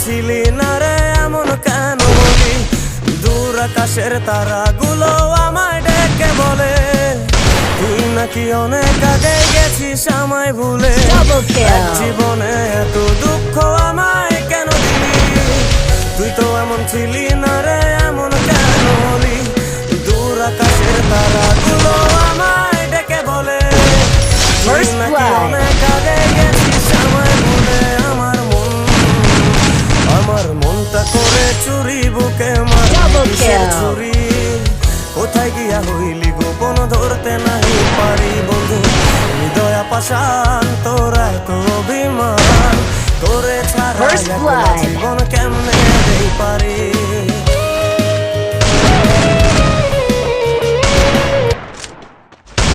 ছিলি না রে এমন কেন বলি, দূর আকাশের তারাগুলো আমায় ডেকে বলে তুই নাকি অনেক আগে গেছিস আমায় ভুলে। এক জীবনে এত দুঃখ আমায় কেন দিলি, তুই তো এমন ছিলি না রে এমন কেন বলি, দূর আকাশের তারাগুলো আমায় ডেকে বলে তুই নাকি অনেক আগে গেছিস আমায় ভুলে। আমার মনটা করে চুরি বুকে মার চুরি, কোথায় গিয়া হইলি গোপন ধরতে নাই পারি বন্ধু। হৃদয় পাষাণ তোরা তো অভিমান, তোরে ছাড়া জীবন কেমন